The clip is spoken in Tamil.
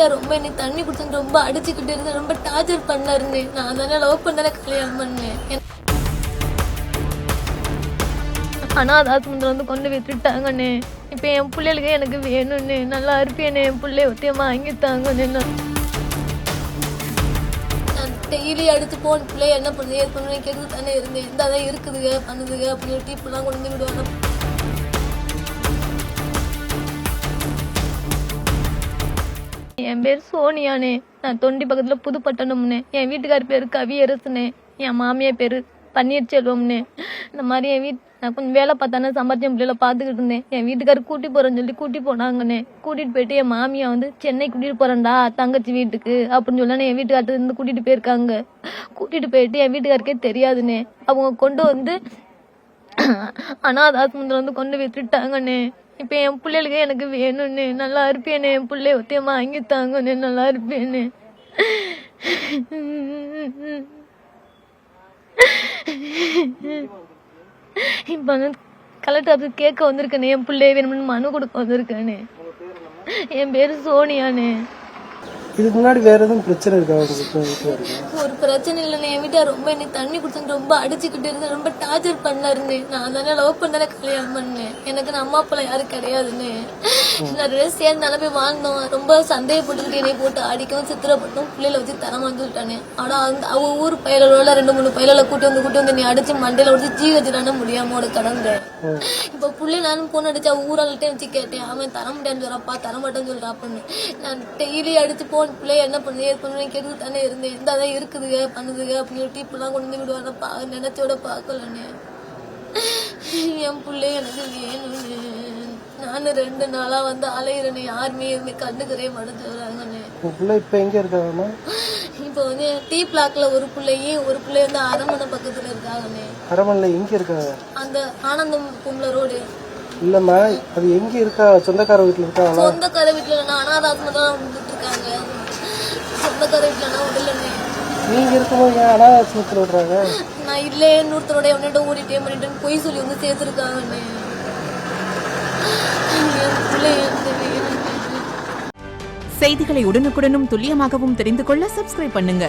ரொம்ப என்னை தண்ணி குடிச்சு ரொம்ப அடிச்சுக்கிட்டு இருந்து ரொம்ப டார்ச்சர் பண்ணாருன்னு. நான் தானே லவ் பண்ணானே கல்யாணம் பண்ணேன். ஆனா அதாவது வந்து கொண்டு விட்டுட்டாங்கண்ணே. இப்ப என் பிள்ளைகளுக்கு எனக்கு வேணும்னு நல்லா இருப்பேனே, என் பிள்ளை ஒத்தியமா வாங்கித்தாங்கன்னு. நான் டெய்லி அடிச்சு போன் பிள்ளை என்ன பண்ணுது ஏது பண்ணுவேன் கேட்டு தானே இருந்தேன். இந்தாதான் இருக்குதுங்க பண்ணுதுங்க அப்படின்னு டீப்பெல்லாம் கொண்டு வந்து விடுவாங்க. என் பேர் சோனியானே. நான் தொண்டி பக்கத்துல புதுப்பட்டணம்னே. என் வீட்டுக்கார பேரு கவியரசுனே. என் மாமியார் பேரு பன்னீர்செல்வம்னே. இந்த மாதிரி நான் கொஞ்சம் வேலை பார்த்தானே சம்பாத்தியம் பிள்ளைல பார்த்துக்கிட்டு இருந்தேன். என் வீட்டுக்காரர் கூட்டி போறேன்னு சொல்லி கூட்டி போனாங்கண்ணே. கூட்டிட்டு போயிட்டு என் மாமியா வந்து சென்னை கூட்டிட்டு போறேன்டா தங்கச்சி வீட்டுக்கு அப்படின்னு சொல்லி என் வீட்டுக்காரத்துல இருந்து கூட்டிட்டு போயிருக்காங்க. கூட்டிட்டு போயிட்டு என் வீட்டுக்காருக்கே தெரியாதுண்ணே. அவங்க கொண்டு வந்து அனாதாசிரமத்துல வந்து கொண்டு விட்டுட்டாங்கண்ணே. இப்ப என் பிள்ளைகளுக்கு எனக்கு வேணும்னு நல்லா இருப்பேனே, என் பிள்ளை ஒத்தியமா வாங்கித்தாங்கன்னு நல்லா இருப்பேனே. இப்ப கலெக்டர் ஆஃபீஸ் கேட்க வந்திருக்கேனே, என் பிள்ளைய வேணும்னு மனு கொடுக்க வந்திருக்கேனே. என் பேரு சோனியானே. இதுக்கு முன்னாடி வேற எதுவும் பிரச்சனை இருக்கா? ஒரு பிரச்சனை இல்லைண்ணே. என் வீட்டை ரொம்ப என்னை தண்ணி குடிச்சு ரொம்ப அடிச்சுக்கிட்டு இருந்து ரொம்ப டார்ச்சர் பண்ணாருன்னு. நான் தானே லவ் பண்ணானே கல்யாணம் பண்ணேன். எனக்கு அம்மா அப்பா யாரும் கிடையாதுன்னு. நான் சேர்ந்து நிலப்பி வாழ்ந்தோம். ரொம்ப சந்தேகப்பட்டுக்கிட்டு என்னை போட்டு அடிக்கவும் சித்திரப்பட்டும் பிள்ளைல வச்சு தரமான்னு சொல்லிட்டானே. ஆனா அவ ஊர் பயிலோட 2-3 பயில கூட்டி வந்து நீ அடிச்சு மண்டையில உடச்சு ஜீவச்சிடானே முடியாமோட கடந்த. இப்ப புள்ளை நானும் பொண்ணு அடிச்சு ஊராள்கிட்ட வச்சு கேட்டேன். அவன் தர முடியான்னு சொல்றாப்பா தரமாட்டேன்னு சொல்றா அப்படின்னு. நான் டெய்லி அடிச்சு பிள்ளை என்ன பண்ணுது ஏது பண்ணுவேன் கேட்டு தானே இருந்தேன். இந்தாதான் இருக்குதுங்க பண்ணுதுங்க அப்படின்னு டீப்பெல்லாம் கொண்டு வந்து விடுவாங்க. நினைச்சோட பாக்கலன்னு. என் பிள்ளை எனக்கு வேணும்னு நானு 2 நாளா வந்து அலையிறேன்னு. யாருமே இருந்து கண்டுக்கறே மாட்டேன்னு சொல்றாங்கன்னு. இப்ப எங்க இருக்காங்க? இப்ப வந்து டீ பிளாக்ல ஒரு பிள்ளை வந்து அரமனை பக்கத்துல இருக்காங்கன்னு. அரமனைல எங்க இருக்காங்க? அந்த ஆனந்தம் கும்பல ரோடு. இல்லம்மா அது எங்க இருக்கா? சொந்தக்கார வீட்டுல இருக்கா? சொந்தக்கார வீட்டுல அனாதாசிரமம் தான் வந்துட்டு இருக்காங்க. சொந்தக்கார வீட்டுல விடலன்னு. நீங்க இருக்கும்போது ஏன் அனாதாசிரமத்துல விடுறாங்க? நான் இல்ல இன்னொருத்தரோட அவன்கிட்ட ஓடிட்டே பண்ணிட்டேன்னு பொய் சொல்லி வந்து சேர்த்துருக்காங்கன்னு. செய்திகளை உடனுக்குடனும் துல்லியமாகவும் தெரிந்து கொள்ள சப்ஸ்கிரைப் பண்ணுங்க.